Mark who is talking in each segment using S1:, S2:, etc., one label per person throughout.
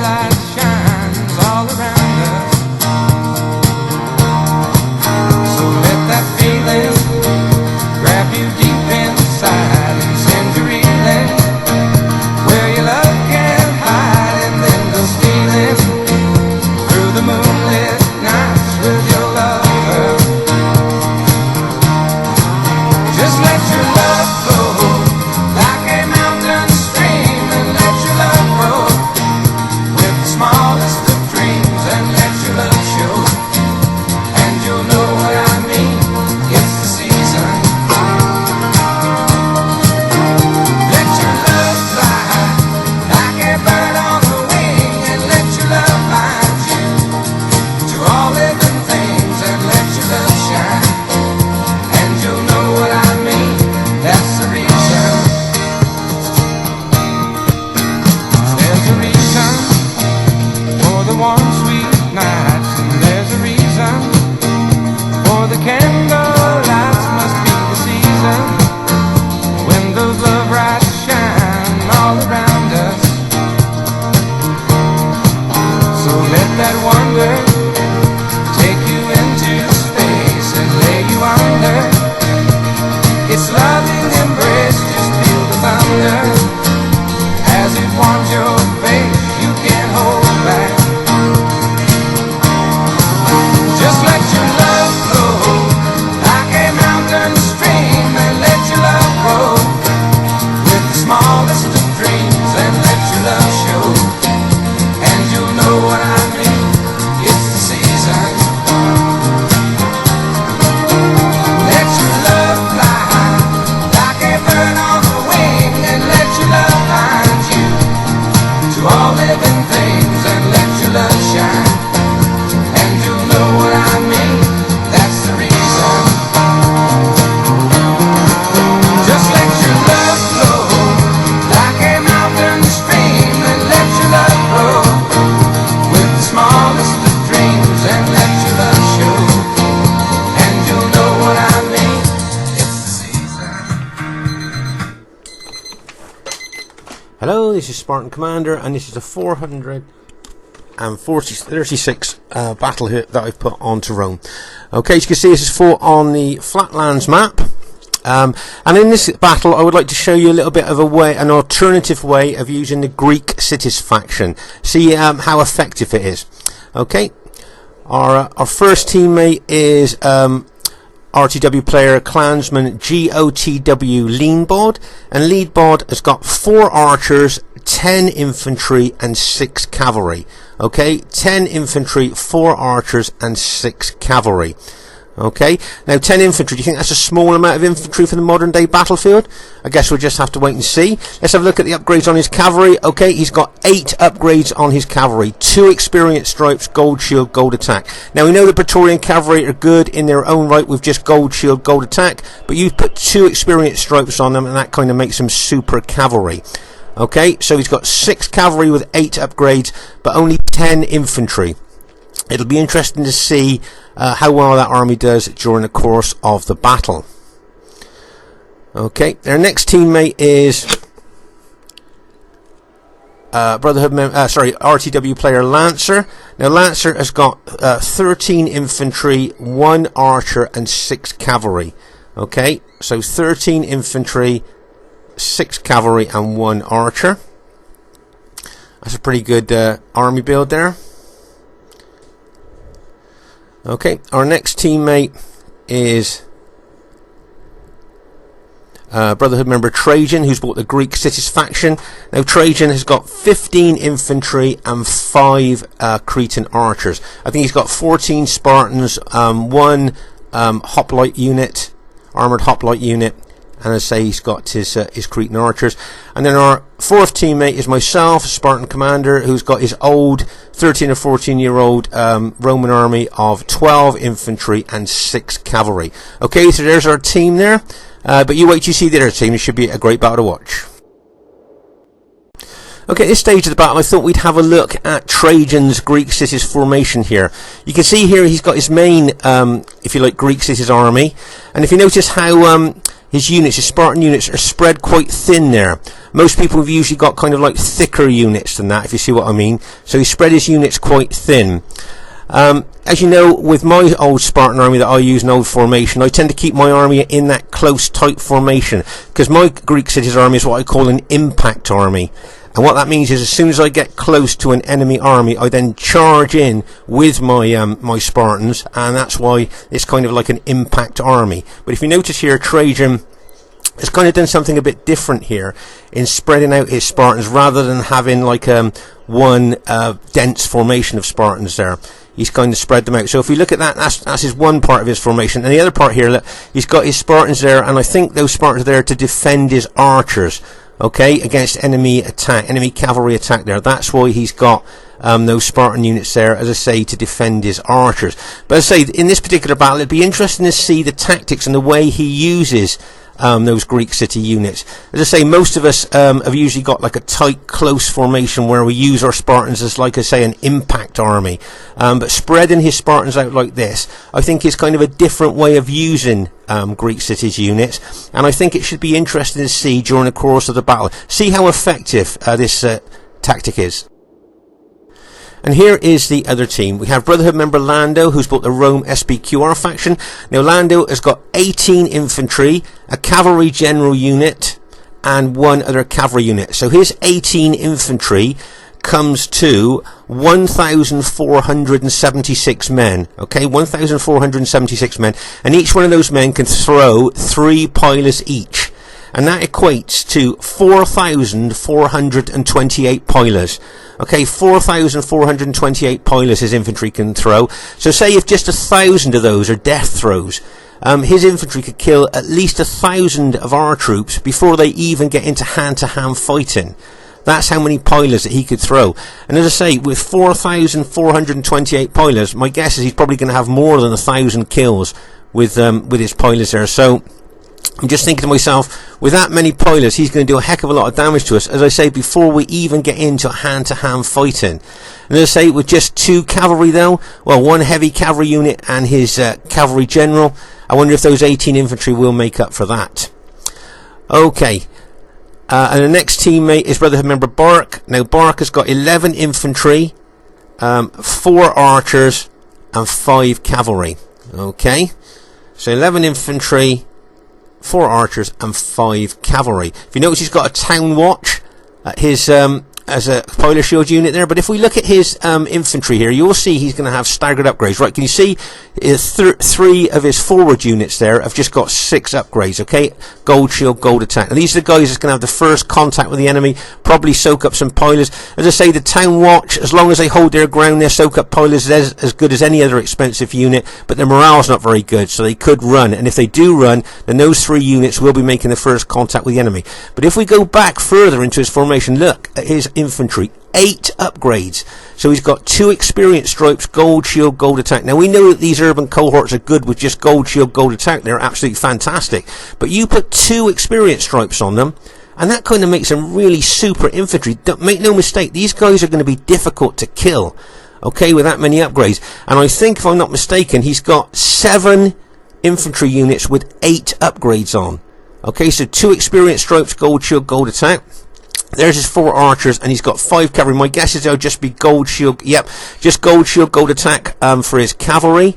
S1: light shines all around us. So let that feeling grab you deep inside and send you reeling where your love can't hide, and then go stealing through the moonlit nights with your lover. Just let your love flow like a mountain stream, and let your love grow with the smallest of dreams, and let your love show, and you'll know what I mean. It's the season. Let your love fly like a bird on the wing, and let your love bind you to all living things, and let your love shine, and you'll know what I mean. That's the reason. There's a reason for the warm sweet nights, and there's a reason for the candle lights. Must be the season when those love lights shine all around us. So let that wonder take you into space and lay you under its loving embrace. Just feel the thunder as it warms your face. You can't hold back. Just let your love flow like a mountain stream, and let your love grow with the smallest of dreams, and let your love show, and you'll know what I mean. It's the season. Let your love fly like a bird on the wing, and let your love bind you to all living things, and let your love shine, and you'll know what I mean. That's the reason. Just let your love flow like a mountain stream, and let your love grow with the smallest of dreams, and let your love show, and you'll know what I mean. It's the season.
S2: Hello, this is Spartan Commander, and this is a 436 Battlehood that I've put onto Rome. Okay, as you can see, this is fought on the Flatlands map. And in this battle, I would like to show you a little bit of an alternative way of using the Greek cities faction. See how effective it is. Okay, our first teammate is RTW player Clansman GOTW Leanbod, and Leanbod has got 4 archers, 10 infantry and 6 cavalry. Okay, 10 infantry, 4 archers and 6 cavalry. Okay, now 10 infantry, do you think that's a small amount of infantry for the modern day battlefield? I guess we'll just have to wait and see. Let's have a look at the upgrades on his cavalry. Okay, he's got 8 upgrades on his cavalry. 2 experience stripes, gold shield, gold attack. Now we know the Praetorian cavalry are good in their own right with just gold shield, gold attack, but you put 2 experience stripes on them and that kind of makes them super cavalry. Okay, so he's got 6 cavalry with 8 upgrades, but only 10 infantry. It'll be interesting to see how well that army does during the course of the battle. Okay, their next teammate is RTW player Lancer. Now Lancer has got 13 infantry, 1 archer and 6 cavalry. Okay, so 13 infantry, 6 cavalry and 1 archer. That's a pretty good army build there. Okay, our next teammate is Brotherhood member Trajan, who's bought the Greek cities faction. Now Trajan has got 15 infantry and 5 Cretan archers. I think he's got 14 Spartans, 1 hoplite unit, armoured hoplite unit, and as I say, he's got his Cretan archers. And then our 4th teammate is myself, Spartan Commander, who's got his old 13 or 14 year old Roman army of 12 infantry and 6 cavalry. Okay, so there's our team there. But you wait till you see the other team. It should be a great battle to watch. Okay, at this stage of the battle, I thought we'd have a look at Trajan's Greek cities formation here. You can see here he's got his main, if you like, Greek cities army. And if you notice how his units, his Spartan units, are spread quite thin there. Most people have usually got kind of like thicker units than that, if you see what I mean. So he spread his units quite thin. As you know, with my old Spartan army that I use in old formation, I tend to keep my army in that close, tight formation, because my Greek cities army is what I call an impact army. And what that means is, as soon as I get close to an enemy army, I then charge in with my my Spartans, and that's why it's kind of like an impact army. But if you notice here, Trajan has kind of done something a bit different here in spreading out his Spartans, rather than having like one dense formation of Spartans there. He's kind of spread them out. So if we look at that, that's his one part of his formation. And the other part here, look, he's got his Spartans there, and I think those Spartans are there to defend his archers, okay, against enemy attack, enemy cavalry attack there. That's why he's got those Spartan units there, as I say, to defend his archers. But as I say, in this particular battle, it'd be interesting to see the tactics and the way he uses those Greek city units. As I say, most of us have usually got like a tight, close formation where we use our Spartans as, like I say, an impact army. But spreading his Spartans out like this, I think, is kind of a different way of using Greek cities units, and I think it should be interesting to see during the course of the battle, see how effective this tactic is. And here is the other team. We have Brotherhood member Lando, who's built the Rome SBQR faction. Now Lando has got 18 infantry, a cavalry general unit, and one other cavalry unit. So his 18 infantry comes to 1,476 men. Okay, 1,476 men. And each one of those men can throw 3 pilers each. And that equates to 4,428 pilers. Okay, 4,428 pilers his infantry can throw. So say if just 1,000 of those are death throws, his infantry could kill at least 1,000 of our troops before they even get into hand-to-hand fighting. That's how many pilers that he could throw. And as I say, with 4,428 pilers, my guess is he's probably going to have more than 1,000 kills with his pilers there. So I'm just thinking to myself, with that many pilers, he's going to do a heck of a lot of damage to us, as I say, before we even get into hand-to-hand fighting. And as I say, with just 2 cavalry though, well, 1 heavy cavalry unit and his cavalry general, I wonder if those 18 infantry will make up for that. Okay, and the next teammate is Brotherhood member Bark. Now Bark has got 11 infantry, 4 archers, and 5 cavalry. Okay, so 11 infantry, 4 archers, and 5 cavalry. If you notice, he's got a town watch at his as a piler shield unit there. But if we look at his infantry here, you'll see he's going to have staggered upgrades. Right, can you see 3 of his forward units there have just got 6 upgrades, okay? Gold shield, gold attack. And these are the guys that's going to have the first contact with the enemy, probably soak up some pilers. As I say, the town watch, as long as they hold their ground, their soak up pilers is as good as any other expensive unit, but their morale's not very good, so they could run. And if they do run, then those 3 units will be making the first contact with the enemy. But if we go back further into his formation, look at his infantry. 8 upgrades. So he's got 2 experience stripes, gold shield, gold attack. Now we know that these urban cohorts are good with just gold shield, gold attack. They're absolutely fantastic. But you put 2 experience stripes on them, and that kind of makes them really super infantry. Don't make no mistake, these guys are going to be difficult to kill, okay, with that many upgrades. And I think, if I'm not mistaken, he's got 7 infantry units with 8 upgrades on. Okay, so 2 experience stripes, gold shield, gold attack. There's his 4 archers, and he's got 5 cavalry. My guess is they'll just be gold shield. Yep, just gold shield, gold attack for his cavalry,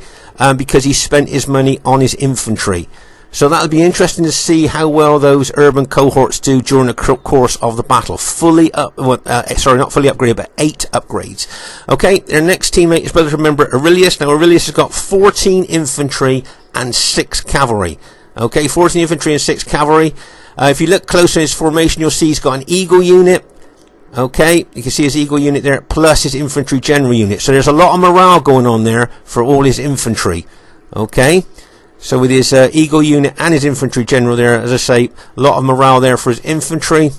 S2: because he spent his money on his infantry. So that'll be interesting to see how well those urban cohorts do during the course of the battle. Fully up, sorry, not fully upgraded, but 8 upgrades. Okay, their next teammate is Brotherhood member Aurelius. Now Aurelius has got 14 infantry and 6 cavalry. Okay, 14 infantry and 6 cavalry. If you look closer at his formation, you'll see he's got an eagle unit. Okay, you can see his eagle unit there, plus his infantry general unit. So there's a lot of morale going on there for all his infantry. Okay, so with his eagle unit and his infantry general there, as I say, a lot of morale there for his infantry.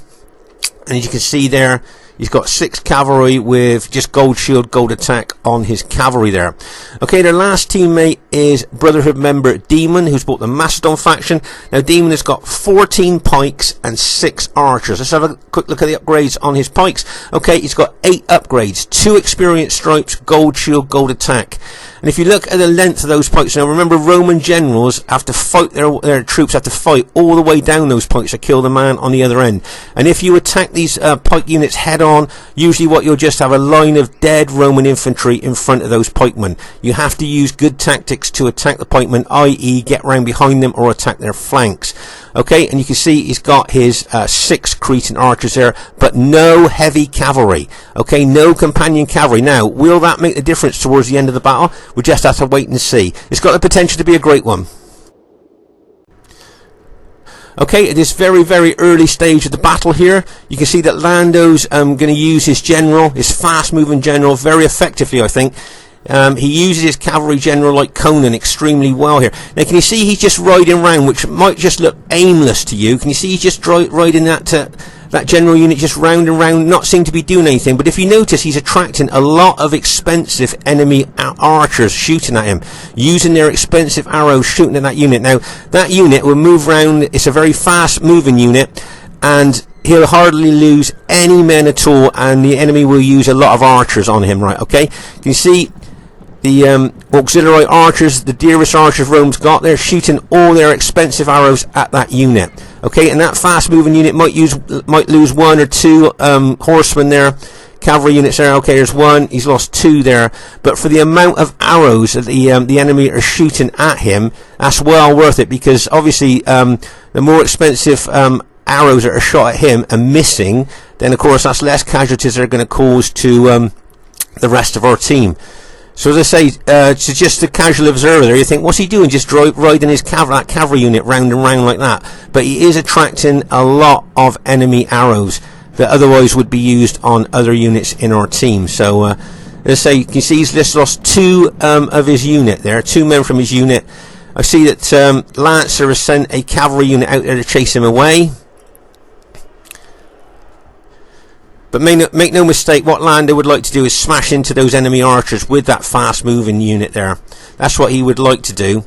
S2: And as you can see there, He's got 6 cavalry with just gold shield, gold attack on his cavalry there. Okay, their last teammate is Brotherhood member Demon, who's bought the Macedon faction. Now Demon has got 14 pikes and 6 archers. Let's have a quick look at the upgrades on his pikes. Okay, he's got 8 upgrades, 2 experience stripes, gold shield, gold attack. And if you look at the length of those pikes, now remember Roman generals have to fight, their troops have to fight all the way down those pikes to kill the man on the other end. And if you attack these pike units head on, usually what you'll just have a line of dead Roman infantry in front of those pikemen. You have to use good tactics to attack the pikemen, i.e. get round behind them or attack their flanks. Okay, and you can see he's got his 6 Cretan archers there, but no heavy cavalry. Okay, no companion cavalry. Now, will that make the difference towards the end of the battle? We'll just have to wait and see. It's got the potential to be a great one. Okay, at this very, very early stage of the battle here, you can see that Lando's going to use his general, his fast-moving general, very effectively, I think. He uses his cavalry general like Conan extremely well here. Now, can you see he's just riding around, which might just look aimless to you? Can you see he's just riding that general unit just round and round, not seem to be doing anything? But if you notice, he's attracting a lot of expensive enemy archers shooting at him, using their expensive arrows shooting at that unit. Now, that unit will move round. It's a very fast-moving unit, and he'll hardly lose any men at all, and the enemy will use a lot of archers on him, right? Okay, can you see the auxiliary archers, the dearest archers Rome's got? They're shooting all their expensive arrows at that unit. Okay, and that fast-moving unit might lose 1 or 2 horsemen there, cavalry units there. Okay, there's 1. He's lost 2 there. But for the amount of arrows that the enemy are shooting at him, that's well worth it, because obviously the more expensive arrows that are shot at him and missing, then of course that's less casualties they're going to cause to the rest of our team. So as I say, to just a casual observer there, you think, what's he doing? Just riding his that cavalry unit round and round like that. But he is attracting a lot of enemy arrows that otherwise would be used on other units in our team. So as I say, you can see he's just lost 2 of his unit there, 2 men from his unit. I see that Lancer has sent a cavalry unit out there to chase him away. But make no mistake, what Lando would like to do is smash into those enemy archers with that fast-moving unit there. That's what he would like to do.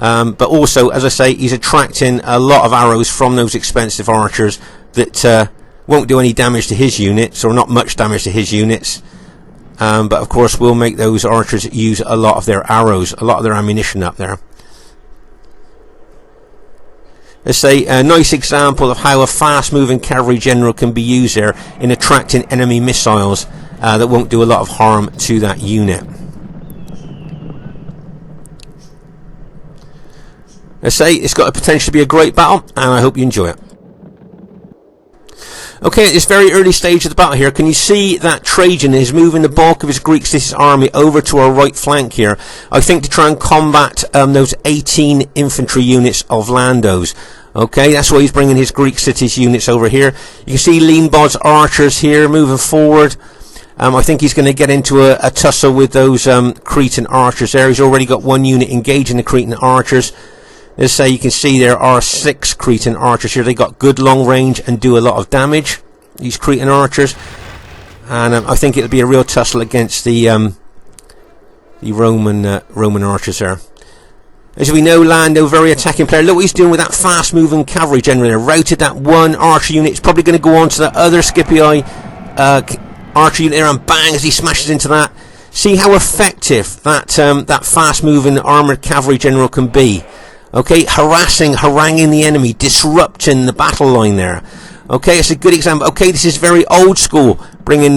S2: But also, as I say, he's attracting a lot of arrows from those expensive archers that won't do any damage to his units, or not much damage to his units. But of course, will make those archers use a lot of their arrows, a lot of their ammunition up there. Let's say a nice example of how a fast-moving cavalry general can be used there in attracting enemy missiles that won't do a lot of harm to that unit. Let's say it's got the potential to be a great battle, and I hope you enjoy it. Okay, at this very early stage of the battle here, can you see that Trajan is moving the bulk of his Greek cities army over to our right flank here? I think to try and combat those 18 infantry units of Lando's. Okay, that's why he's bringing his Greek cities units over here. You can see Leanbod's archers here moving forward. I think he's going to get into a tussle with those Cretan archers there. He's already got 1 unit engaging the Cretan archers. Let's say you can see there are 6 Cretan archers here. They got good long range and do a lot of damage, these Cretan archers. And I think it'll be a real tussle against the Roman archers there. As we know, Lando, very attacking player. Look what he's doing with that fast-moving cavalry general there. Routed that 1 archer unit. It's probably going to go on to that other Scipii archer unit there, and bang, as he smashes into that. See how effective that fast-moving armoured cavalry general can be. Okay, haranguing the enemy, disrupting the battle line there. Okay, it's a good example. Okay, this is very old school, bringing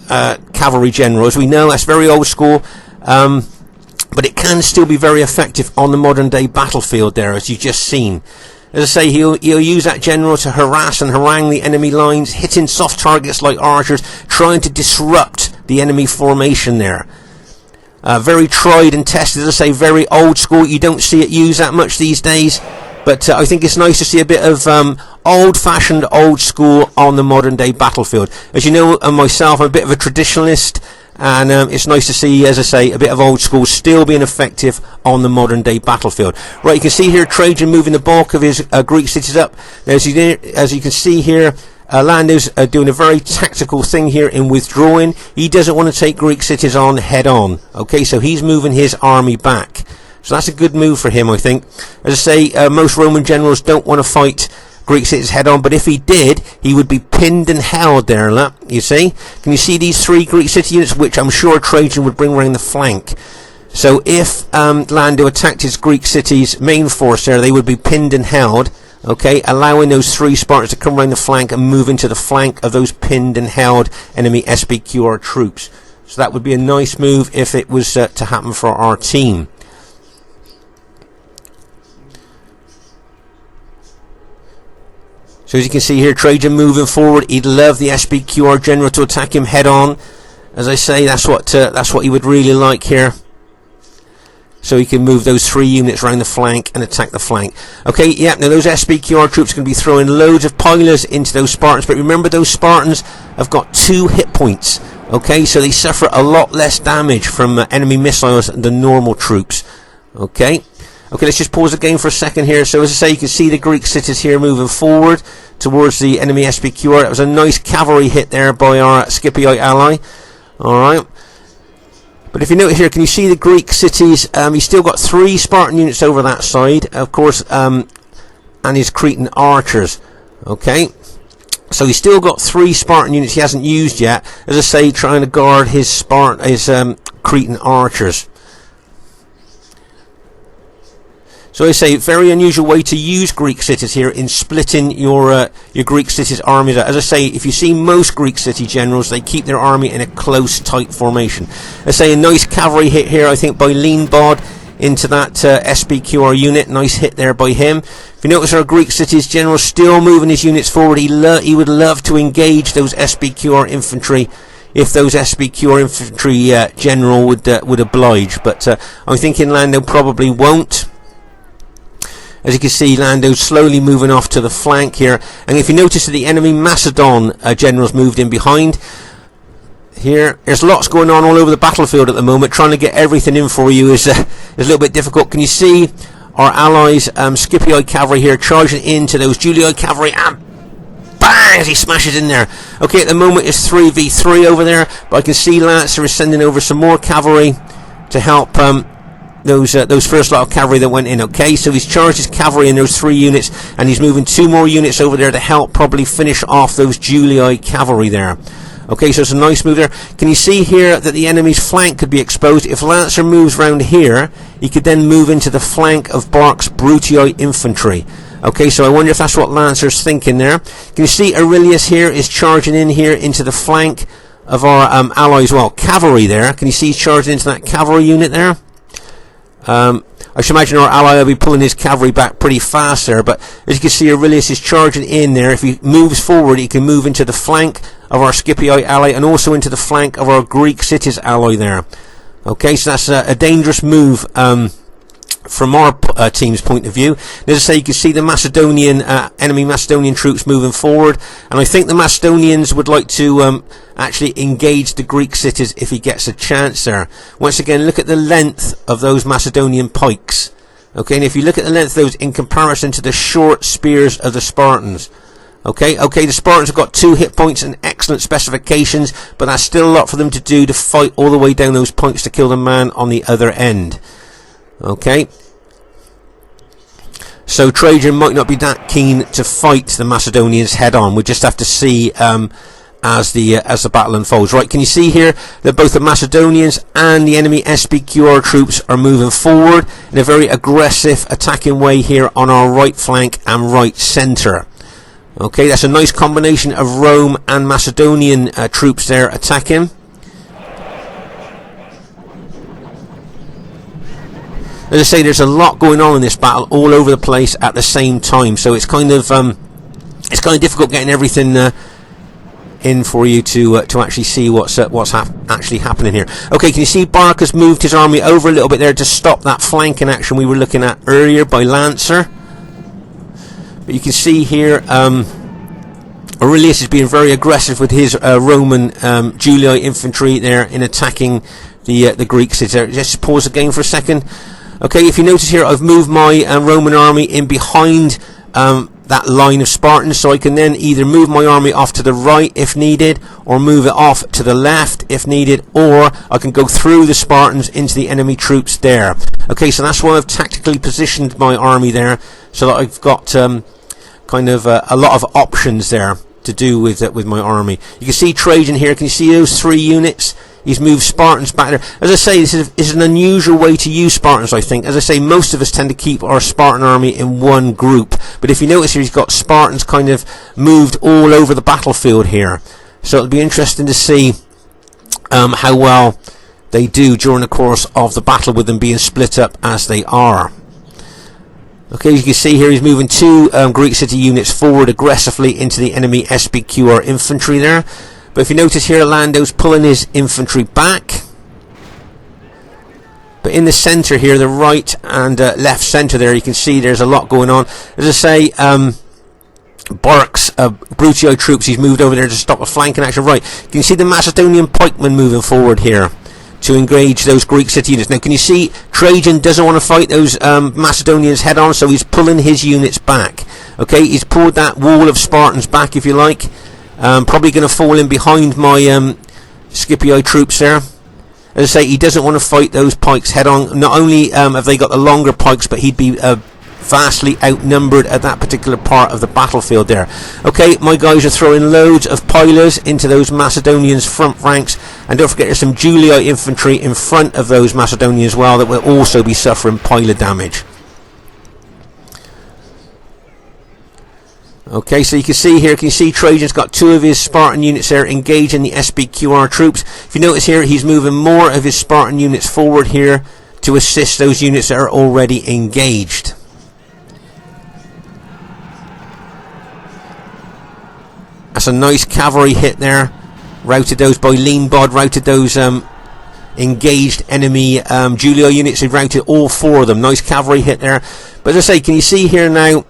S2: cavalry general. As we know, that's very old school, but it can still be very effective on the modern day battlefield there, as you've just seen. As I say, he'll use that general to harass and harangue the enemy lines, hitting soft targets like archers, trying to disrupt the enemy formation there. Very tried and tested, as I say, very old school. You don't see it used that much these days, but I think it's nice to see a bit of old-fashioned, old school on the modern day battlefield. As you know, myself, I'm a bit of a traditionalist, and it's nice to see, as I say, a bit of old school still being effective on the modern day battlefield. Right, you can see here Trajan moving the bulk of his Greek cities up. Now, as you can see here, Lando's doing a very tactical thing here in withdrawing. He doesn't want to take Greek cities on head on. Okay, so he's moving his army back. So that's a good move for him, I think. As I say, most Roman generals don't want to fight Greek cities head on, but if he did, he would be pinned and held there, look, you see? Can you see these 3 Greek city units, which I'm sure Trajan would bring around the flank? So if Lando attacked his Greek city's main force there, they would be pinned and held. Okay, allowing those 3 Spartans to come around the flank and move into the flank of those pinned and held enemy SBQR troops. So that would be a nice move if it was to happen for our team. So as you can see here, Trajan moving forward. He'd love the SBQR general to attack him head on. As I say, that's what he would really like here. So he can move those 3 units around the flank and attack the flank. Okay, yeah, now those SBQR troops are going to be throwing loads of pilers into those Spartans. But remember, those Spartans have got 2 hit points. Okay, so they suffer a lot less damage from enemy missiles than normal troops. Okay, let's just pause the game for a second here. So as I say, you can see the Greek cities here moving forward towards the enemy SBQR. That was a nice cavalry hit there by our Scipioid ally. Alright. But if you note here, can you see the Greek cities? He's still got 3 Spartan units over that side, of course, and his Cretan archers. Okay, so he's still got 3 Spartan units he hasn't used yet. As I say, trying to guard his Cretan archers. So I say, very unusual way to use Greek cities here in splitting your Greek cities armies. As I say, if you see most Greek city generals, they keep their army in a close, tight formation. I say a nice cavalry hit here, I think, by Leanbod into that SBQR unit. Nice hit there by him. If you notice, our Greek cities general still moving his units forward. He would love to engage those SBQR infantry if those SBQR infantry general would oblige. But I'm thinking Lando probably won't. As you can see, Lando's slowly moving off to the flank here. And if you notice that the enemy Macedon generals moved in behind here, there's lots going on all over the battlefield at the moment. Trying to get everything in for you is a little bit difficult. Can you see our allies, Scipioid cavalry here, charging into those Julioid cavalry, and bang, as he smashes in there. Okay, at the moment it's 3v3 over there, but I can see Lancer is sending over some more cavalry to help those first lot of cavalry that went in. Okay, so he's charged his cavalry in those 3 units, and he's moving 2 more units over there to help probably finish off those Julii cavalry there. Okay, so it's a nice move there. Can you see here that the enemy's flank could be exposed? If Lancer moves round here, he could then move into the flank of Bark's Bruttii infantry. Okay, so I wonder if that's what Lancer's thinking there. Can you see Aurelius here is charging in here into the flank of our allies, well, cavalry there. Can you see he's charging into that cavalry unit there? I should imagine our ally will be pulling his cavalry back pretty fast there, but as you can see, Aurelius is charging in there. If he moves forward, he can move into the flank of our Scipioid ally and also into the flank of our Greek cities ally there. Okay, so that's a dangerous move from our team's point of view. And as I say, you can see the Macedonian enemy Macedonian troops moving forward, and I think the Macedonians would like to actually engage the Greek cities if he gets a chance there. Once again, look at the length of those Macedonian pikes. Okay, and if you look at the length of those in comparison to the short spears of the Spartans. Okay, the Spartans have got 2 hit points and excellent specifications, but that's still a lot for them to do to fight all the way down those pikes to kill the man on the other end. Okay, so Trajan might not be that keen to fight the Macedonians head on. We just have to see as the battle unfolds. Right, can you see here that both the Macedonians and the enemy SBQR troops are moving forward in a very aggressive attacking way here on our right flank and right centre. Okay, that's a nice combination of Rome and Macedonian troops there attacking. As I say, there's a lot going on in this battle all over the place at the same time, so it's kind of difficult getting everything in for you to actually see what's actually happening here. Okay, can you see Bark has moved his army over a little bit there to stop that flanking action we were looking at earlier by Lancer? But you can see here Aurelius is being very aggressive with his Roman Julii infantry there in attacking the Greek cities there. Just pause the game for a second. Okay, if you notice here, I've moved my Roman army in behind that line of Spartans, so I can then either move my army off to the right if needed, or move it off to the left if needed, or I can go through the Spartans into the enemy troops there. Okay, so that's why I've tactically positioned my army there, so that I've got kind of a lot of options there to do with my army. You can see Trajan here. Can you see those 3 units? He's moved Spartans back there. As I say, this is an unusual way to use Spartans, I think. As I say, most of us tend to keep our Spartan army in one group. But if you notice here, he's got Spartans kind of moved all over the battlefield here. So it'll be interesting to see how well they do during the course of the battle, with them being split up as they are. Okay, as you can see here, he's moving 2 Greek city units forward aggressively into the enemy SBQR infantry there. But if you notice here, Lando's pulling his infantry back. But in the centre here, the right and left centre there, you can see there's a lot going on. As I say, Bark's Brutii troops, he's moved over there to stop a flanking action. Right, can you see the Macedonian pikemen moving forward here to engage those Greek city units? Now, can you see Trajan doesn't want to fight those Macedonians head on, so he's pulling his units back. Okay, he's pulled that wall of Spartans back, if you like. Probably going to fall in behind my Scipii troops there. As I say, he doesn't want to fight those pikes head on. Not only have they got the longer pikes, but he'd be vastly outnumbered at that particular part of the battlefield there. Okay, my guys are throwing loads of pilers into those Macedonians' front ranks, and don't forget there's some Julii infantry in front of those Macedonians as well that will also be suffering piler damage. Okay, so you can see here, can you see Trajan's got 2 of his Spartan units there engaging the SBQR troops. If you notice here, he's moving more of his Spartan units forward here to assist those units that are already engaged. That's a nice cavalry hit there. Routed those by lean bod, routed those engaged enemy Julii units. He routed all 4 of them. Nice cavalry hit there. But as I say, can you see here now,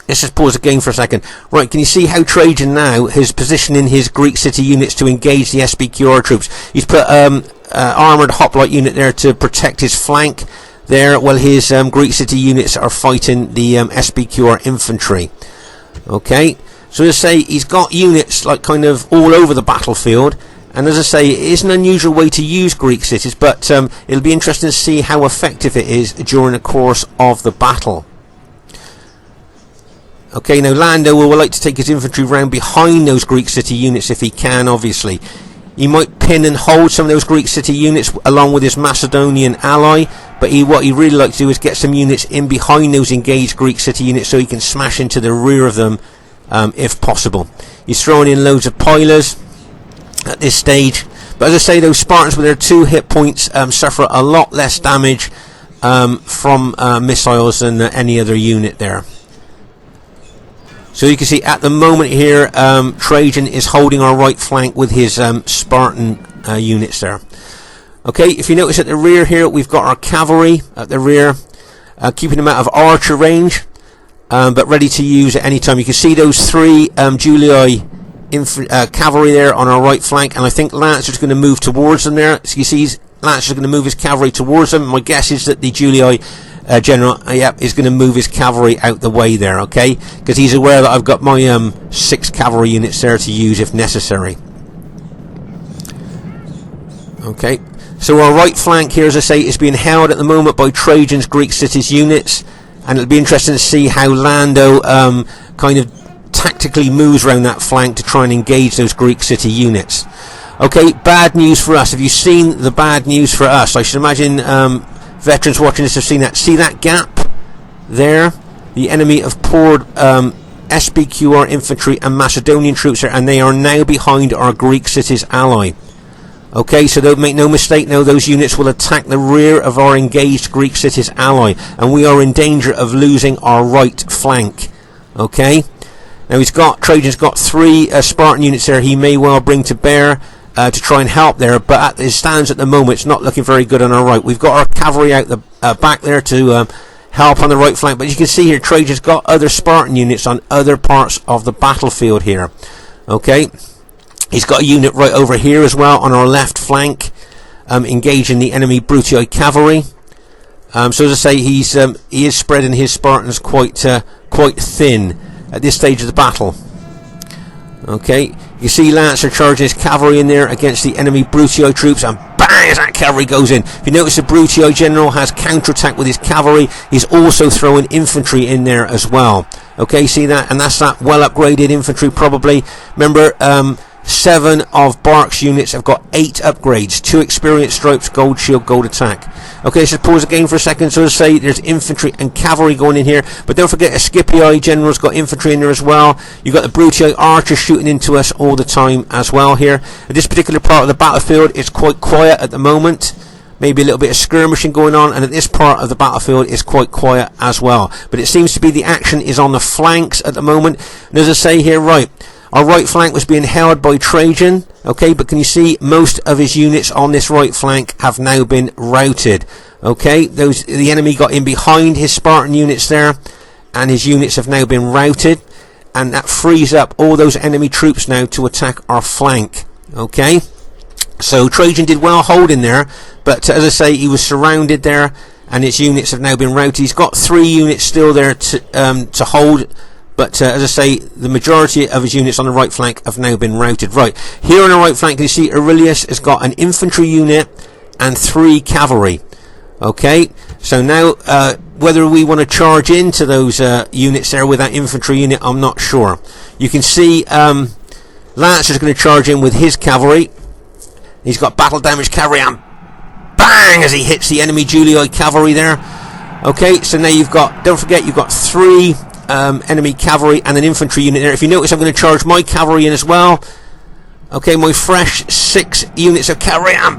S2: let's just pause the game for a second. Right, can you see how Trajan now is positioning his Greek city units to engage the SBQR troops? He's put armoured hoplite unit there to protect his flank there, while his Greek city units are fighting the SBQR infantry. Okay, so as I say, he's got units like kind of all over the battlefield. And as I say, it is an unusual way to use Greek cities, but it'll be interesting to see how effective it is during the course of the battle. Okay, now Lando will like to take his infantry round behind those Greek city units if he can, obviously. He might pin and hold some of those Greek city units along with his Macedonian ally, but what he really likes to do is get some units in behind those engaged Greek city units so he can smash into the rear of them if possible. He's throwing in loads of pilers at this stage, but as I say, those Spartans with their 2 hit points suffer a lot less damage from missiles than any other unit there. So you can see at the moment here, Trajan is holding our right flank with his Spartan units there. Okay, if you notice at the rear here, we've got our cavalry at the rear, keeping them out of archer range, but ready to use at any time. You can see those 3 Julii cavalry there on our right flank, and I think Lancer's going to move towards them there. So you see Lancer's going to move his cavalry towards them. My guess is that the Julii general is going to move his cavalry out the way there, okay, because he's aware that I've got my 6 cavalry units there to use if necessary. Okay, so our right flank here, as I say, is being held at the moment by Trajan's Greek cities units, and it'll be interesting to see how Lando kind of tactically moves around that flank to try and engage those Greek city units. Okay, bad news for us. Have you seen the bad news for us? I should imagine veterans watching this have seen that. See that gap there? The enemy have poured SBQR infantry and Macedonian troops there, and they are now behind our Greek cities ally. Okay, so don't make no mistake now, those units will attack the rear of our engaged Greek cities ally, and we are in danger of losing our right flank. Okay, now Trajan's got 3 Spartan units there he may well bring to bear to try and help there, but as it stands at the moment, it's not looking very good on our right. We've got our cavalry out the back there to help on the right flank, but you can see here Trajan's got other Spartan units on other parts of the battlefield here. Okay, he's got a unit right over here as well on our left flank, engaging the enemy Brutii cavalry. So as I say, he is spreading his Spartans quite quite thin at this stage of the battle. Okay, you see Lancer charging his cavalry in there against the enemy Brutii troops, and bang, as that cavalry goes in. If you notice, the Brutii general has counterattack with his cavalry. He's also throwing infantry in there as well. Okay, see that? And that's that well upgraded infantry probably. Remember, 7 of Bark's units have got 8 upgrades, 2 experience stripes, gold shield, gold attack. Okay, so pause again for a second. So to say, there's infantry and cavalry going in here, but don't forget, a Scipii general's got infantry in there as well. You've got the Brutii archers shooting into us all the time as well here. At this particular part of the battlefield, it's quite quiet at the moment. Maybe a little bit of skirmishing going on, and at this part of the battlefield is quite quiet as well. But it seems to be the action is on the flanks at the moment. And as I say here, right, our right flank was being held by Trajan, okay, but can you see most of his units on this right flank have now been routed, okay? The enemy got in behind his Spartan units there, and his units have now been routed, and that frees up all those enemy troops now to attack our flank, okay? So Trajan did well holding there, but as I say, he was surrounded there, and his units have now been routed. He's got 3 units still there to hold. But as I say, the majority of his units on the right flank have now been routed. Right, here on the right flank, you see Aurelius has got an infantry unit and 3 cavalry. Okay, so now whether we want to charge into those units there with that infantry unit, I'm not sure. You can see Lancer's going to charge in with his cavalry. He's got battle damage cavalry, and bang, as he hits the enemy Julii cavalry there. Okay, so now you've got, don't forget, you've got 3 enemy cavalry and an infantry unit there. If you notice, I'm going to charge my cavalry in as well. Okay, my fresh 6 units of cavalry, and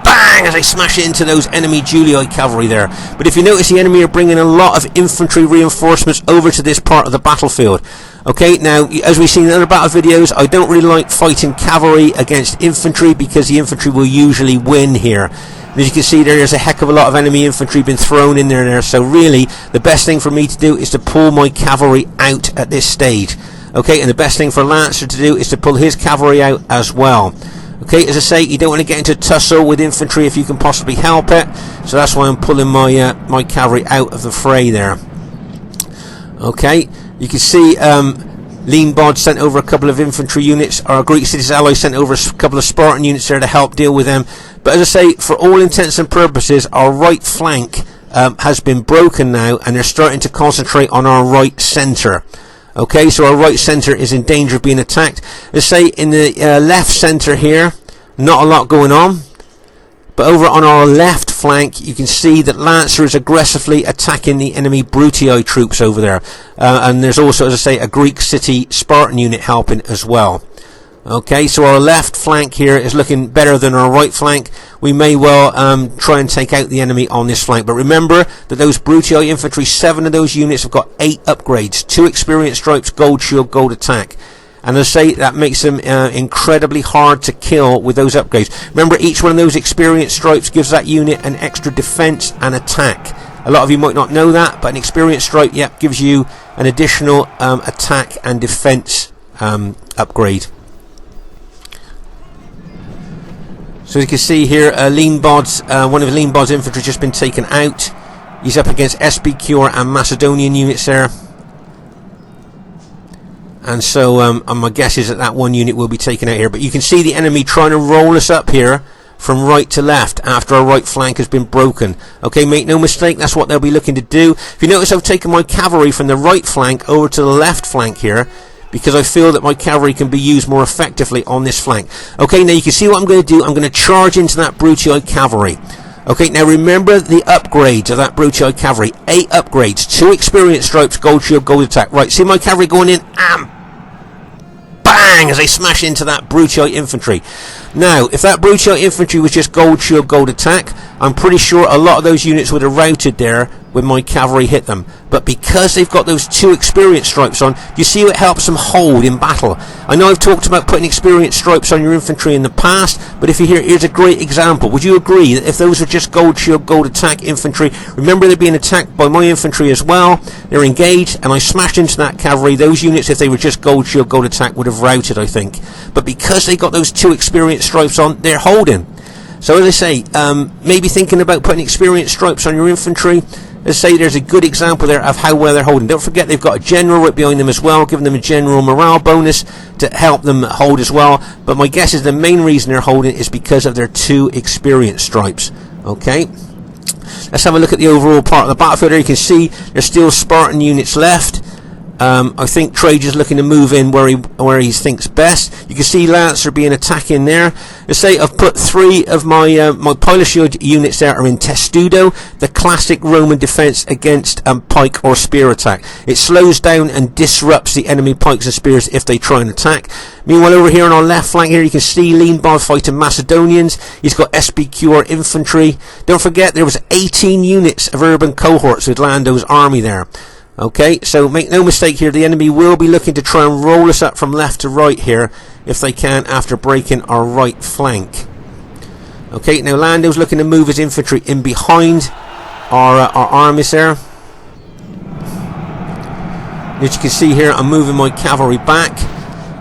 S2: bang, as I smash into those enemy Julii cavalry there. But if you notice, the enemy are bringing a lot of infantry reinforcements over to this part of the battlefield. Okay, now, as we've seen in other battle videos, I don't really like fighting cavalry against infantry because the infantry will usually win here. As you can see, there's a heck of a lot of enemy infantry been thrown in there. So really, the best thing for me to do is to pull my cavalry out at this stage. Okay, and the best thing for Lancer to do is to pull his cavalry out as well. Okay, as I say, you don't want to get into a tussle with infantry if you can possibly help it. So that's why I'm pulling my my cavalry out of the fray there. Okay, you can see Lean Bod sent over a couple of infantry units. Our Greek cities ally sent over a couple of Spartan units there to help deal with them. But as I say, for all intents and purposes, our right flank has been broken now, and they're starting to concentrate on our right centre. Okay, so our right centre is in danger of being attacked. Let's say in the left centre here, not a lot going on. But over on our left flank, you can see that Lancer is aggressively attacking the enemy Brutii troops over there. And there's also, as I say, a Greek city Spartan unit helping as well. Okay, so our left flank here is looking better than our right flank. We may well try and take out the enemy on this flank. But remember that those Brutii infantry, 7 of those units have got 8 upgrades. 2 experience stripes, gold shield, gold attack. And as I say, that makes them incredibly hard to kill with those upgrades. Remember, each one of those experience stripes gives that unit an extra defense and attack. A lot of you might not know that, but an experience stripe, yep, gives you an additional attack and defense upgrade. So you can see here, Lean Bod's, one of Lean Bod's infantry just been taken out. He's up against SBQ and Macedonian units there. And so my guess is that one unit will be taken out here. But you can see the enemy trying to roll us up here from right to left after our right flank has been broken. Okay, make no mistake, that's what they'll be looking to do. If you notice, I've taken my cavalry from the right flank over to the left flank here, because I feel that my cavalry can be used more effectively on this flank. Okay, now you can see what I'm going to do. I'm going to charge into that Brutii cavalry. Okay, now remember the upgrades of that Brutii cavalry. 8 upgrades, 2 experience stripes, gold shield, gold attack. Right, see my cavalry going in, and bang, as they smash into that Brutii infantry. Now, if that Brutii infantry was just gold shield, gold attack, I'm pretty sure a lot of those units would have routed there when my cavalry hit them. But because they've got those 2 experience stripes on, do you see what helps them hold in battle? I know I've talked about putting experience stripes on your infantry in the past, but if you here's a great example. Would you agree that if those were just gold shield, gold attack infantry, remember they're being attacked by my infantry as well, they're engaged, and I smashed into that cavalry, those units, if they were just gold shield, gold attack, would have routed, I think. But because they got those 2 experience stripes on, they're holding. So as I say, maybe thinking about putting experience stripes on your infantry, let's say there's a good example there of how well they're holding. Don't forget they've got a general right behind them as well, giving them a general morale bonus to help them hold as well. But my guess is the main reason they're holding is because of their 2 experience stripes. Okay, let's have a look at the overall part of the battlefield. There you can see there's still Spartan units left. I think Trajan's looking to move in where he thinks best. You can see Lancer being attacked in there. Let's say I've put 3 of my my pilot shield units there are in Testudo, the classic Roman defense against pike or spear attack. It slows down and disrupts the enemy pikes and spears if they try and attack. Meanwhile, over here on our left flank here, you can see Leanbod fighting Macedonians. He's got SBQR infantry. Don't forget there was 18 units of urban cohorts with Lando's army there. Okay, so make no mistake here, the enemy will be looking to try and roll us up from left to right here if they can, after breaking our right flank. Okay, now Lando's looking to move his infantry in behind our armies there. As you can see here, I'm moving my cavalry back.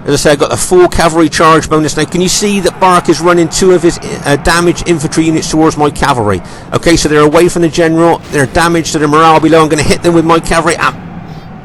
S2: As I say, I got a full cavalry charge bonus. Now, can you see that Bark is running 2 of his damaged infantry units towards my cavalry? Okay, so they're away from the general. They're damaged to their morale below. I'm going to hit them with my cavalry, and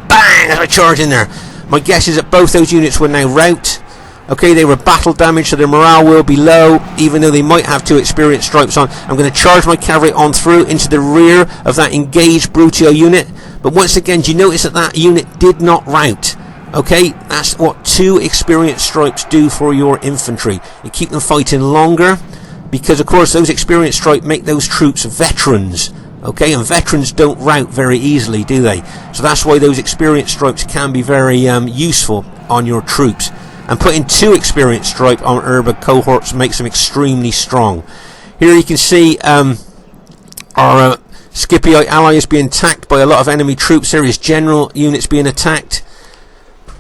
S2: bang, as I charge in there. My guess is that both those units will now rout. Okay, they were battle damaged, so their morale will be low, even though they might have 2 experience stripes on. I'm going to charge my cavalry on through into the rear of that engaged Brutio unit. But once again, do you notice that that unit did not rout? Okay, that's what 2 experience stripes do for your infantry. You keep them fighting longer, because of course those experience stripes make those troops veterans. Okay, and veterans don't rout very easily, do they? So that's why those experience stripes can be very useful on your troops. And putting 2 experience stripe on urban cohorts makes them extremely strong. Here you can see our Scipioid ally is being attacked by a lot of enemy troops. There is general units being attacked.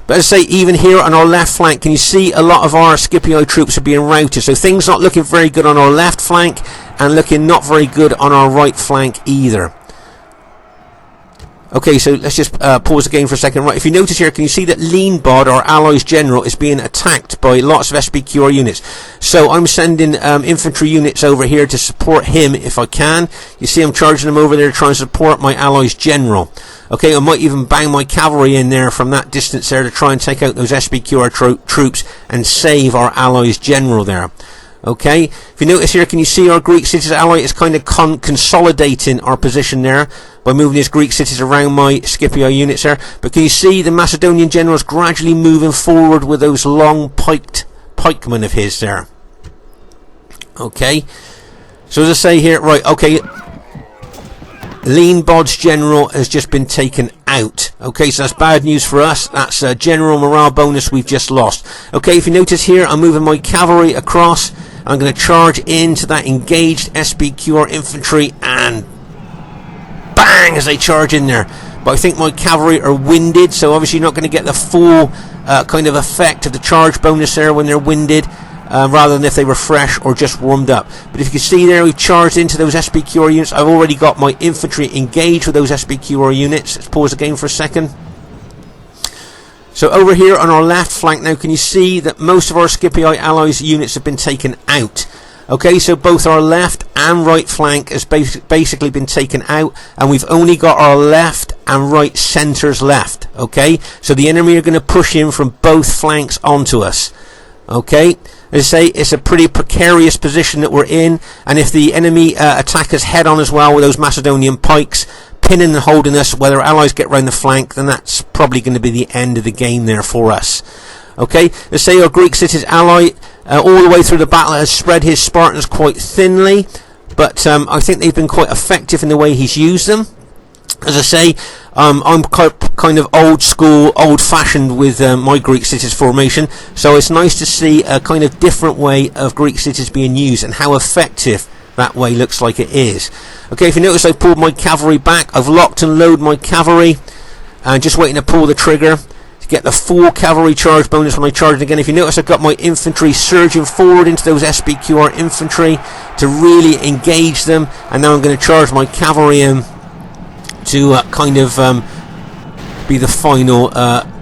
S2: But as I say, even here on our left flank, can you see a lot of our Scipio troops are being routed? So things not looking very good on our left flank, and looking not very good on our right flank either. Okay, so let's just pause the game for a second. Right, if you notice here, can you see that Leanbod, our allies general, is being attacked by lots of SBQR units? So I'm sending infantry units over here to support him if I can. You see I'm charging them over there to try and support my allies general. Okay, I might even bang my cavalry in there from that distance there to try and take out those SBQR troops and save our allies general there. Okay, if you notice here, can you see our Greek cities ally is kind of consolidating our position there by moving his Greek cities around my Scipio units there. But can you see the Macedonian generals gradually moving forward with those long pikemen of his there? Okay, so as I say here, right, okay, Leanbod's general has just been taken out. Okay, so that's bad news for us. That's a general morale bonus we've just lost. Okay, if you notice here, I'm moving my cavalry across. I'm going to charge into that engaged SBQR infantry, and bang, as they charge in there. But I think my cavalry are winded, so obviously you're not going to get the full kind of effect of the charge bonus there when they're winded, rather than if they were fresh or just warmed up. But if you can see there, we've charged into those SBQR units. I've already got my infantry engaged with those SBQR units. Let's pause the game for a second. So over here on our left flank now, can you see that most of our Scipii allies units have been taken out? Okay, so both our left and right flank has basically been taken out, and we've only got our left and right centres left. Okay, so the enemy are going to push in from both flanks onto us. Okay, as I say, it's a pretty precarious position that we're in, and if the enemy attack us head on as well with those Macedonian pikes pinning and holding us, whether allies get round the flank, then that's probably going to be the end of the game there for us. Okay, let's say our Greek cities ally all the way through the battle has spread his Spartans quite thinly, but I think they've been quite effective in the way he's used them. As I say, I'm kind of old school, old fashioned with my Greek cities formation, so it's nice to see a kind of different way of Greek cities being used and how effective that way looks like it is. Okay, if you notice, I've pulled my cavalry back. I've locked and loaded my cavalry and just waiting to pull the trigger to get the full cavalry charge bonus when I charge again. If you notice, I've got my infantry surging forward into those SBQR infantry to really engage them, and now I'm going to charge my cavalry in to kind of be the final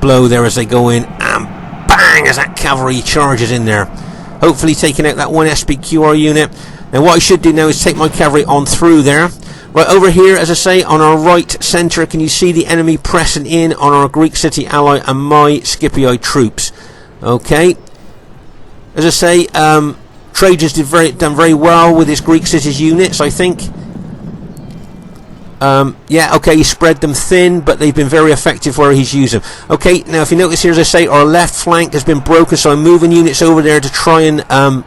S2: blow there as they go in, and bang, as that cavalry charges in there, hopefully taking out that one SBQR unit. Now what I should do now is take my cavalry on through there. Right over here, as I say, on our right centre, can you see the enemy pressing in on our Greek city ally and my Scipii troops? Okay. As I say, Trajan's done very well with his Greek cities units, I think. Yeah, okay, he spread them thin, but they've been very effective where he's used them. Okay, now if you notice here, as I say, our left flank has been broken, so I'm moving units over there to try and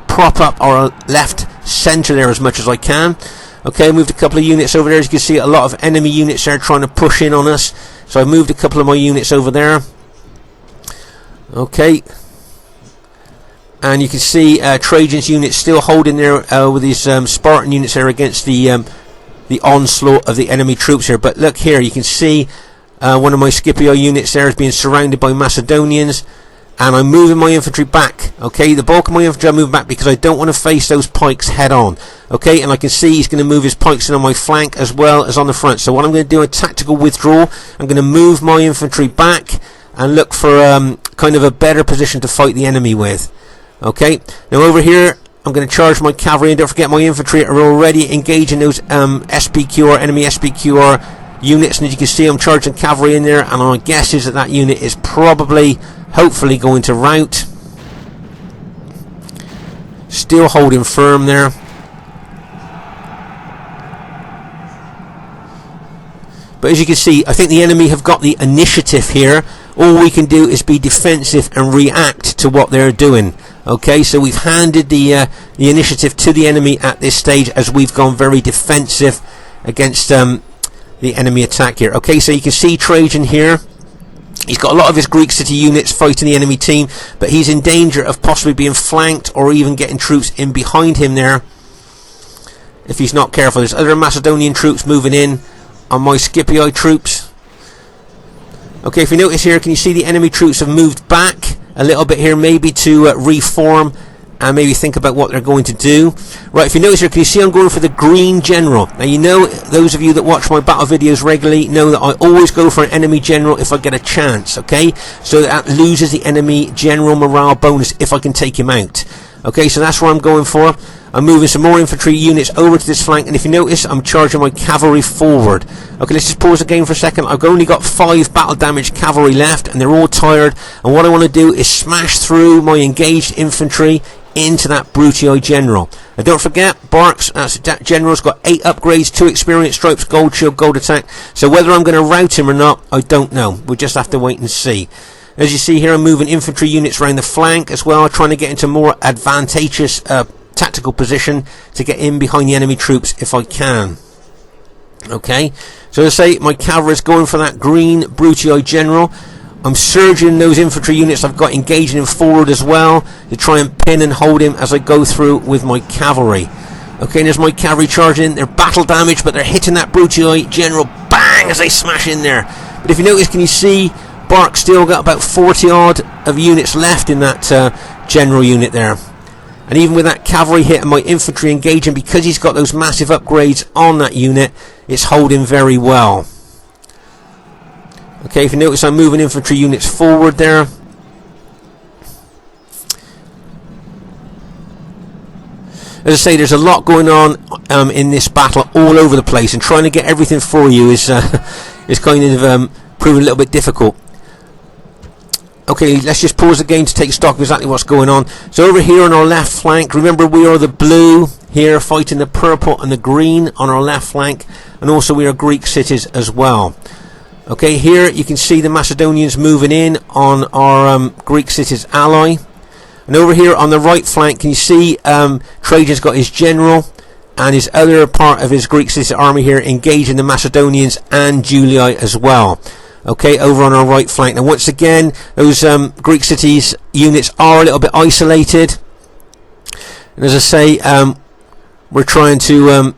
S2: prop up our left centre there as much as I can. Okay, I moved a couple of units over there. As you can see, a lot of enemy units there trying to push in on us. So I moved a couple of my units over there. Okay. And you can see Trajan's units still holding there with his Spartan units there against the onslaught of the enemy troops here. But look here, you can see one of my Scipio units there is being surrounded by Macedonians. And I'm moving my infantry back. Okay, the bulk of my infantry I move back because I don't want to face those pikes head on. Okay, and I can see he's going to move his pikes in on my flank as well as on the front. So what I'm going to do, a tactical withdrawal. I'm going to move my infantry back and look for kind of a better position to fight the enemy with. Okay, now over here I'm going to charge my cavalry, and don't forget my infantry are already engaging those SPQR, enemy SPQR units, and as you can see I'm charging cavalry in there, and my guess is that unit is probably, hopefully, going to rout. Still holding firm there. But as you can see, I think the enemy have got the initiative here. All we can do is be defensive and react to what they're doing. Okay, so we've handed the initiative to the enemy at this stage as we've gone very defensive against the enemy attack here. Okay, so you can see Trajan here. He's got a lot of his Greek city units fighting the enemy team, but he's in danger of possibly being flanked or even getting troops in behind him there if he's not careful. There's other Macedonian troops moving in on my Scipii troops. Okay, if you notice here, can you see the enemy troops have moved back a little bit here, maybe to reform and maybe think about what they're going to do. Right, if you notice here, can you see I'm going for the green general? Now, you know, those of you that watch my battle videos regularly know that I always go for an enemy general if I get a chance, okay? So that loses the enemy general morale bonus if I can take him out. Okay, so that's what I'm going for. I'm moving some more infantry units over to this flank, and if you notice, I'm charging my cavalry forward. Okay, let's just pause the game for a second. I've only got 5 battle damaged cavalry left, and they're all tired, and what I want to do is smash through my engaged infantry into that Brutii general. And don't forget, Barks, that general's got 8 upgrades, 2 experience stripes, gold shield, gold attack. So whether I'm going to rout him or not, I don't know. We'll just have to wait and see. As you see here, I'm moving infantry units around the flank as well, trying to get into more advantageous tactical position to get in behind the enemy troops if I can. Okay, so as I say, my cavalry is going for that green Brutii general. I'm surging those infantry units I've got, engaging him forward as well to try and pin and hold him as I go through with my cavalry. Okay, and there's my cavalry charging. They're battle damaged, but they're hitting that Brutii general, bang, as they smash in there. But if you notice, can you see Bark still got about 40 odd of units left in that general unit there. And even with that cavalry hit and my infantry engaging, because he's got those massive upgrades on that unit, it's holding very well. Okay, if you notice, I'm moving infantry units forward there. As I say, there's a lot going on in this battle all over the place, and trying to get everything for you is kind of proving a little bit difficult. Okay, let's just pause the game to take stock of exactly what's going on. So over here on our left flank, remember we are the blue here fighting the purple and the green on our left flank, and also we are Greek cities as well. Okay, here you can see the Macedonians moving in on our Greek cities ally. And over here on the right flank, can you see Trajan's got his general and his other part of his Greek city army here engaging the Macedonians and Julii as well. Okay, over on our right flank. Now once again, those Greek cities units are a little bit isolated, and as I say, we're trying to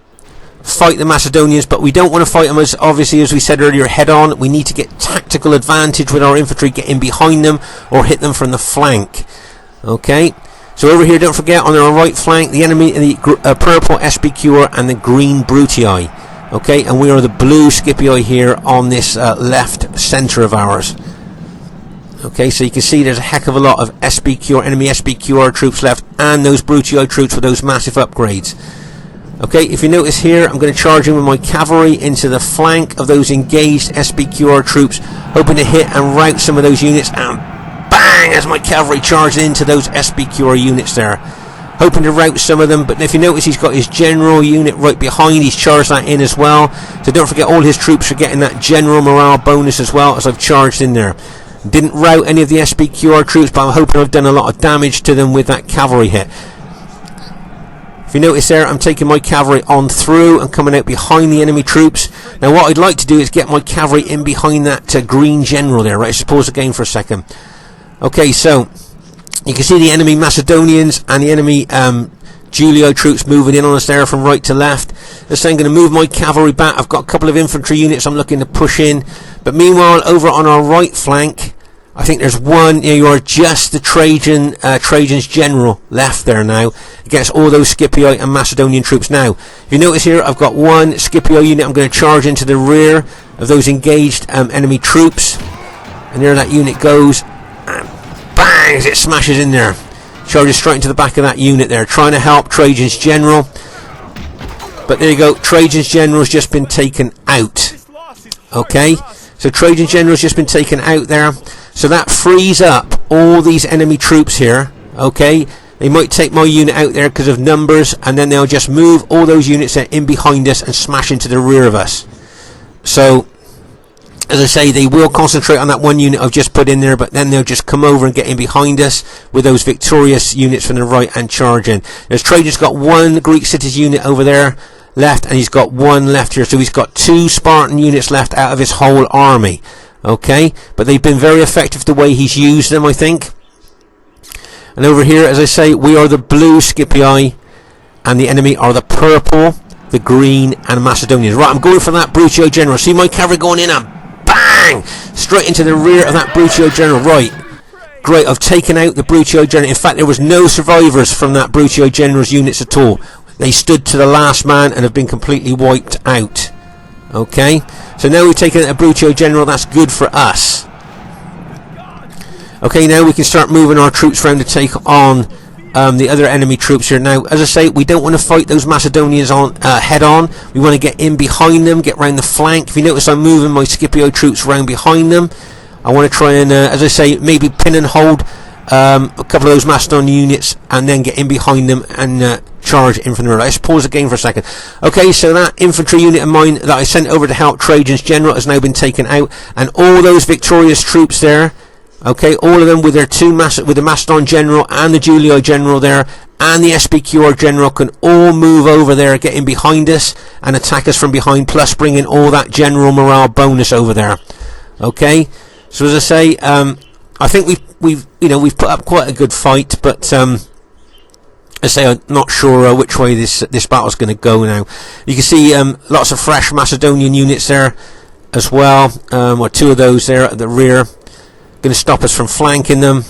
S2: fight the Macedonians, but we don't want to fight them, as obviously, as we said earlier, head on. We need to get tactical advantage with our infantry, get in behind them or hit them from the flank. Okay, so over here, don't forget, on our right flank, the enemy, the purple SPQR and the green Brutii. Okay, and we are the blue Scipii here on this left centre of ours. Okay, so you can see there's a heck of a lot of SPQR, enemy SPQR troops left, and those Brutii troops with those massive upgrades. Okay, if you notice here, I'm going to charge in with my cavalry into the flank of those engaged SPQR troops, hoping to hit and rout some of those units, and bang, as my cavalry charged into those SPQR units there, hoping to rout some of them. But if you notice, he's got his general unit right behind, he's charged that in as well, so don't forget all his troops are getting that general morale bonus as well, as I've charged in there. Didn't rout any of the SPQR troops, but I'm hoping I've done a lot of damage to them with that cavalry hit. If you notice there, I'm taking my cavalry on through and coming out behind the enemy troops. Now what I'd like to do is get my cavalry in behind that green general there, right? Let's pause the game for a second. Okay, so you can see the enemy Macedonians and the enemy Julio troops moving in on us there from right to left. So I'm going to move my cavalry back. I've got a couple of infantry units I'm looking to push in. But meanwhile, over on our right flank, I think there's one, you are just the Trajan's general left there now, against all those Scipio and Macedonian troops. Now, if you notice here, I've got one Scipio unit I'm going to charge into the rear of those engaged enemy troops. And there that unit goes, and bang, it smashes in there. Charges straight into the back of that unit there, trying to help Trajan's general. But there you go, Trajan's general has just been taken out. Okay, so Trajan's general has just been taken out there. So that frees up all these enemy troops here. Okay, they might take my unit out there because of numbers, and then they'll just move all those units in behind us and smash into the rear of us. So, as I say, they will concentrate on that one unit I've just put in there, but then they'll just come over and get in behind us with those victorious units from the right and charge in. There's Trajan's got one Greek cities unit over there left, and he's got one left here, so he's got 2 Spartan units left out of his whole army. Okay, but they've been very effective the way he's used them, I think. And over here, as I say, we are the blue Scipii, and the enemy are the purple, the green, and Macedonians. Right, I'm going for that Brutio general. See my cavalry going in and bang! Straight into the rear of that Brutio general. Right, great, I've taken out the Brutio general. In fact, there was no survivors from that Brutio general's units at all. They stood to the last man and have been completely wiped out. Okay, so now we've taken a Brutio general, that's good for us. Okay, now we can start moving our troops around to take on the other enemy troops here. Now, as I say, we don't want to fight those Macedonians on head on. We want to get in behind them, get round the flank. If you notice, I'm moving my Scipio troops round behind them. I want to try and, as I say, maybe pin and hold a couple of those Macedonian units, and then get in behind them and charge in from the rear. Let's pause the game for a second. Okay, so that infantry unit of mine that I sent over to help Trajan's general has now been taken out, and all those victorious troops there, okay, all of them with their with the Macedon general and the Julio general there, and the SPQR general can all move over there, get in behind us and attack us from behind, plus bring in all that general morale bonus over there. Okay, so as I say, I think we've put up quite a good fight, but I say I'm not sure which way this battle's going to go now. You can see lots of fresh Macedonian units there as well, or 2 of those there at the rear, going to stop us from flanking them.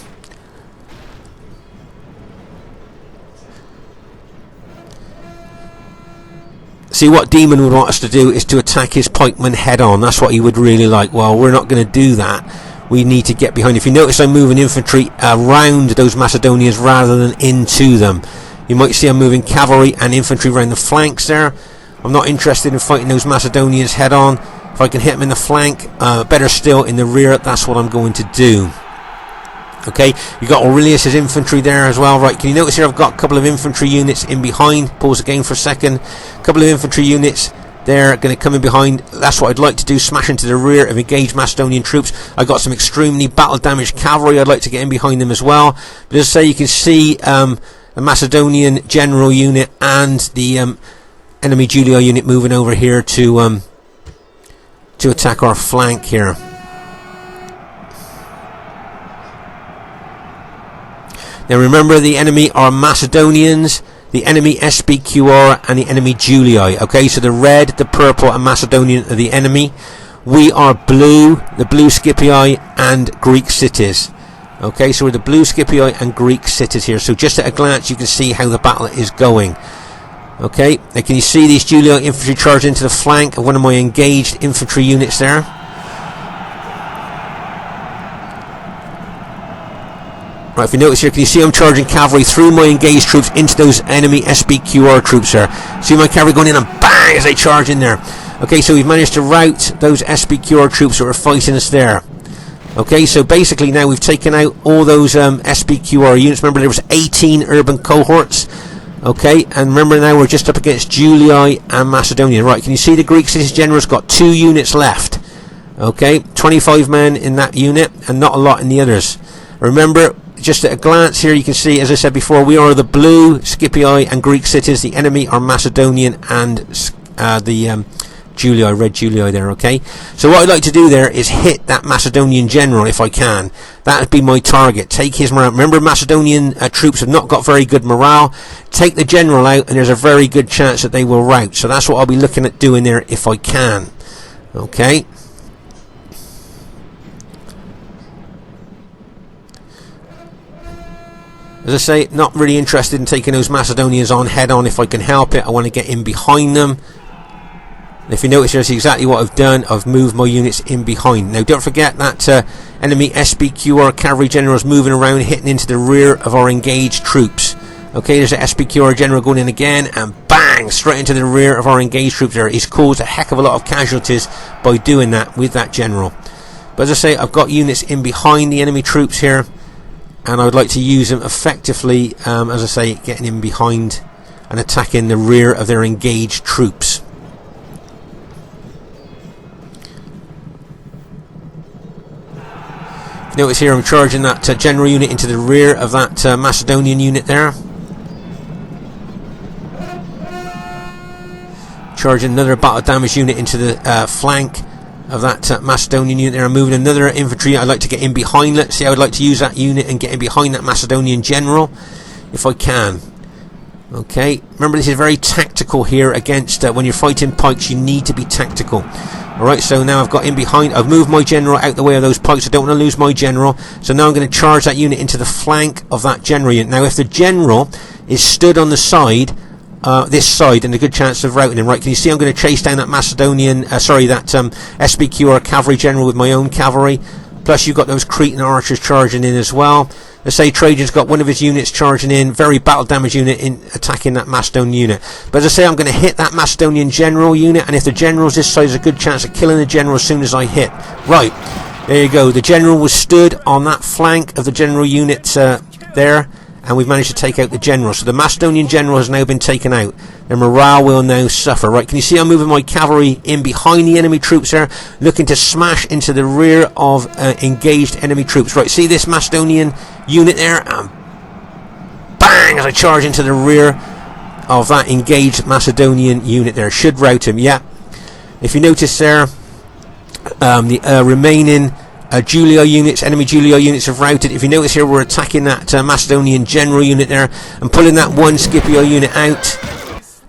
S2: See, what Demon would want us to do is to attack his pikemen head on. That's what he would really like. Well, we're not going to do that. We need to get behind. If you notice, I'm moving infantry around those Macedonians rather than into them. You might see I'm moving cavalry and infantry around the flanks there. I'm not interested in fighting those Macedonians head on. If I can hit them in the flank, better still in the rear, that's what I'm going to do. Okay, you got Aurelius's infantry there as well. Right, can you notice here I've got a couple of infantry units in behind. Pause the game for a second. A couple of infantry units there going to come in behind. That's what I'd like to do, smash into the rear of engaged Macedonian troops. I've got some extremely battle damaged cavalry I'd like to get in behind them as well. But as I say, you can see the Macedonian general unit and the enemy Julio unit moving over here to attack our flank here. Now remember, the enemy are Macedonians, the enemy SPQR, and the enemy Julii. Okay, so the red, the purple, and Macedonian are the enemy. We are blue, the blue Scipii, and Greek cities. Okay, so we're the blue Scipii and Greek cities here. So just at a glance, you can see how the battle is going. Okay, now can you see these Julii infantry charge into the flank of one of my engaged infantry units there? Right, if you notice here, can you see I'm charging cavalry through my engaged troops into those enemy SBQR troops there? See my cavalry going in and bang as they charge in there. Okay, so we've managed to rout those SBQR troops that were fighting us there. Okay, so basically now we've taken out all those SBQR units. Remember, there was 18 urban cohorts. Okay, and remember now we're just up against Julii and Macedonia. Right, can you see the Greek citizen general's got 2 units left? Okay, 25 men in that unit and not a lot in the others. Remember, just at a glance here, you can see, as I said before, we are the blue Scipii and Greek cities. The enemy are Macedonian and the Julii, red Julii there, okay? So what I'd like to do there is hit that Macedonian general if I can. That would be my target. Take his morale. Remember, Macedonian troops have not got very good morale. Take the general out and there's a very good chance that they will rout. So that's what I'll be looking at doing there if I can. Okay. As I say, not really interested in taking those Macedonians on head on if I can help it. I want to get in behind them. And if you notice, that's exactly what I've done. I've moved my units in behind. Now, don't forget that enemy SBQR cavalry general is moving around, hitting into the rear of our engaged troops. Okay, there's an SBQR general going in again, and bang, straight into the rear of our engaged troops there. He's caused a heck of a lot of casualties by doing that with that general. But as I say, I've got units in behind the enemy troops here, and I would like to use them effectively, as I say, getting in behind and attacking the rear of their engaged troops. Notice here I'm charging that general unit into the rear of that Macedonian unit there. Charging another battle damage unit into the flank of that Macedonian unit there. I'm moving another infantry. I'd like to get in behind. Let's see, I would like to use that unit and get in behind that Macedonian general if I can. Okay, remember this is very tactical here against when you're fighting pikes, you need to be tactical. Alright, so now I've got in behind, I've moved my general out the way of those pikes. I don't want to lose my general, so now I'm going to charge that unit into the flank of that general unit. Now if the general is stood on the side, this side, and a good chance of routing him. Right, can you see I'm going to chase down that Macedonian, that SBQR cavalry general with my own cavalry. Plus you've got those Cretan archers charging in as well. Let's say Trajan's got one of his units charging in, very battle damage unit in attacking that Macedonian unit. But as I say, I'm going to hit that Macedonian general unit, and if the general's this side, there's a good chance of killing the general as soon as I hit. Right, there you go. The general was stood on that flank of the general unit there, and we've managed to take out the general. So the Macedonian general has now been taken out. Their morale will now suffer. Right, can you see I'm moving my cavalry in behind the enemy troops there, looking to smash into the rear of engaged enemy troops. Right, see this Macedonian unit there, and bang as I charge into the rear of that engaged Macedonian unit there. Should rout him. Yeah, if you notice there, the remaining Julii units, enemy Julii units have routed. If you notice here, we're attacking that Macedonian general unit there and pulling that one Scipio unit out.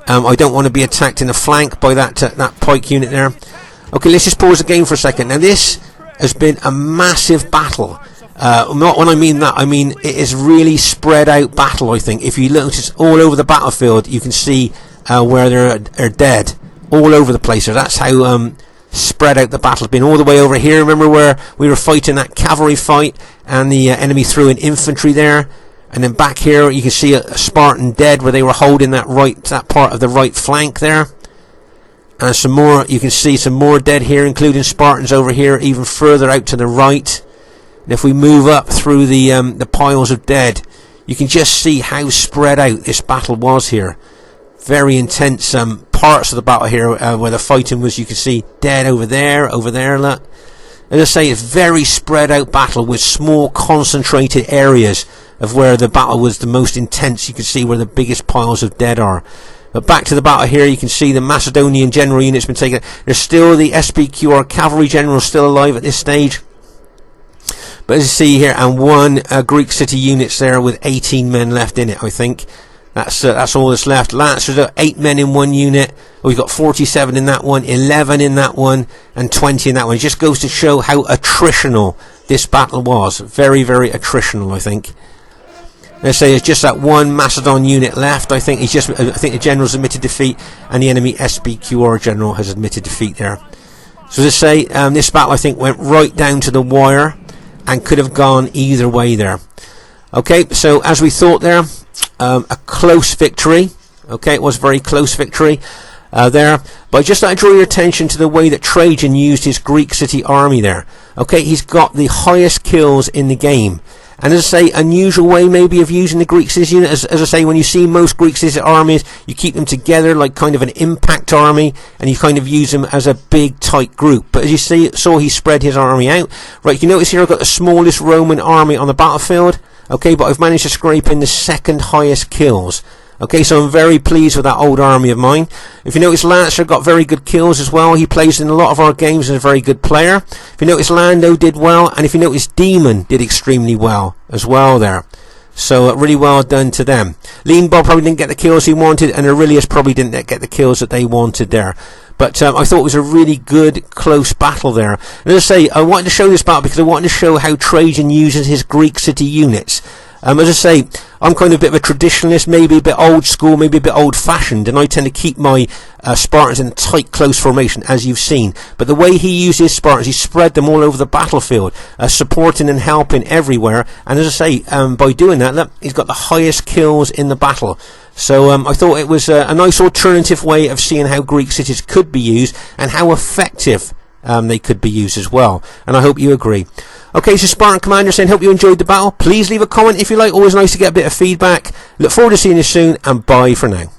S2: I don't want to be attacked in the flank by that pike unit there. Okay, let's just pause the game for a second. Now this has been a massive battle. Not when I mean that, I mean it is really spread out battle. I think if you notice all over the battlefield, you can see where they're dead all over the place. So that's how spread out the battle has been. All the way over here, remember where we were fighting that cavalry fight and the enemy threw in infantry there, and then back here you can see a Spartan dead where they were holding that part of the right flank there, and some more. You can see some more dead here, including Spartans over here even further out to the right. And if we move up through the piles of dead, you can just see how spread out this battle was here. Very intense parts of the battle here where the fighting was. You can see dead over there, look. As I say, it's very spread out battle with small concentrated areas of where the battle was the most intense. You can see where the biggest piles of dead are. But back to the battle here, you can see the Macedonian general unit's been taken. There's still the SBQR cavalry general still alive at this stage. But as you see here, and one Greek city unit's there with 18 men left in it, I think. That's all that's left. Lancers are 8 men in one unit. We've got 47 in that one, 11 in that one, and 20 in that one. It just goes to show how attritional this battle was. Very, very attritional, I think. Let's say it's just that one Macedon unit left. I think the general's admitted defeat, and the enemy SBQR general has admitted defeat there. So as I say, this battle I think went right down to the wire and could have gone either way there. Okay, so as we thought there, a close victory. Okay, it was a very close victory there. But I'd just like to draw your attention to the way that Trajan used his Greek city army there. Okay, he's got the highest kills in the game. And as I say, unusual way maybe of using the Greek city unit. As I say, when you see most Greek city armies, you keep them together like kind of an impact army, and you kind of use them as a big tight group. But as you saw, he spread his army out. Right, you notice here I've got the smallest Roman army on the battlefield. Okay, but I've managed to scrape in the second highest kills. Okay, so I'm very pleased with that old army of mine. If you notice, Lancer got very good kills as well. He plays in a lot of our games as a very good player. If you notice, Lando did well, and if you notice, Demon did extremely well as well there. So really well done to them. Lean Bob probably didn't get the kills he wanted, and Aurelius probably didn't get the kills that they wanted there. But I thought it was a really good, close battle there. And as I say, I wanted to show this battle because I wanted to show how Trajan uses his Greek city units. As I say, I'm kind of a bit of a traditionalist, maybe a bit old school, maybe a bit old fashioned, and I tend to keep my Spartans in a tight, close formation, as you've seen. But the way he uses Spartans, he spread them all over the battlefield, supporting and helping everywhere. And as I say, by doing that, look, he's got the highest kills in the battle. So I thought it was a nice alternative way of seeing how Greek cities could be used and how effective they could be used as well. And I hope you agree. Okay, so Spartan Commander saying, hope you enjoyed the battle. Please leave a comment if you like. Always nice to get a bit of feedback. Look forward to seeing you soon, and bye for now.